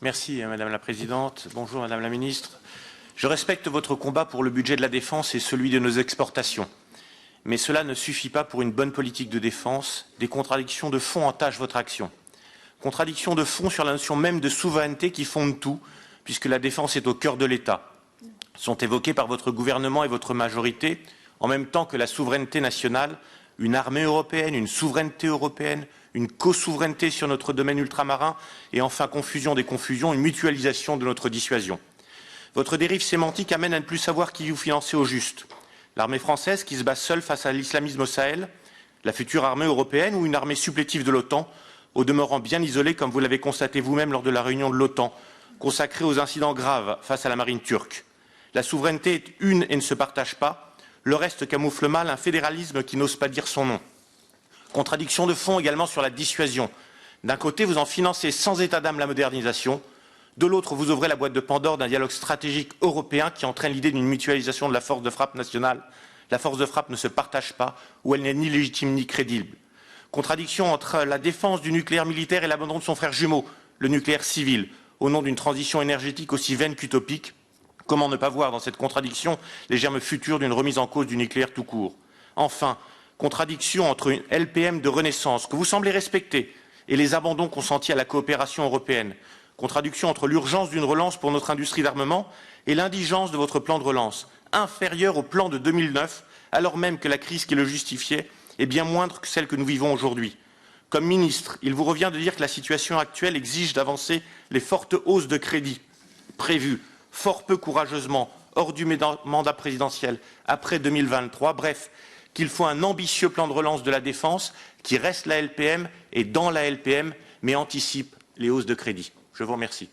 Merci Madame la Présidente. Bonjour Madame la Ministre. Je respecte votre combat pour le budget de la défense et celui de nos exportations. Mais cela ne suffit pas pour une bonne politique de défense. Des contradictions de fond entachent votre action. Contradictions de fond sur la notion même de souveraineté qui fonde tout, puisque la défense est au cœur de l'État. Sont évoquées par votre gouvernement et votre majorité, en même temps que la souveraineté nationale, une armée européenne, une souveraineté européenne, une co-souveraineté sur notre domaine ultramarin et enfin, confusion des confusions, une mutualisation de notre dissuasion. Votre dérive sémantique amène à ne plus savoir qui vous financez au juste. L'armée française qui se bat seule face à l'islamisme au Sahel, la future armée européenne ou une armée supplétive de l'OTAN, au demeurant bien isolée, comme vous l'avez constaté vous-même lors de la réunion de l'OTAN, consacrée aux incidents graves face à la marine turque. La souveraineté est une et ne se partage pas. Le reste camoufle mal un fédéralisme qui n'ose pas dire son nom. Contradiction de fond également sur la dissuasion. D'un côté, vous en financez sans état d'âme la modernisation. De l'autre, vous ouvrez la boîte de Pandore d'un dialogue stratégique européen qui entraîne l'idée d'une mutualisation de la force de frappe nationale. La force de frappe ne se partage pas ou elle n'est ni légitime ni crédible. Contradiction entre la défense du nucléaire militaire et l'abandon de son frère jumeau, le nucléaire civil, au nom d'une transition énergétique aussi vaine qu'utopique. Comment ne pas voir dans cette contradiction les germes futurs d'une remise en cause du nucléaire tout court? Enfin, contradiction entre une LPM de renaissance que vous semblez respecter et les abandons consentis à la coopération européenne. Contradiction entre l'urgence d'une relance pour notre industrie d'armement et l'indigence de votre plan de relance, inférieur au plan de 2009, alors même que la crise qui le justifiait est bien moindre que celle que nous vivons aujourd'hui. Comme ministre, il vous revient de dire que la situation actuelle exige d'avancer les fortes hausses de crédit prévues, fort peu courageusement, hors du mandat présidentiel, après 2023, bref, qu'il faut un ambitieux plan de relance de la défense qui reste la LPM et dans la LPM, mais anticipe les hausses de crédit. Je vous remercie.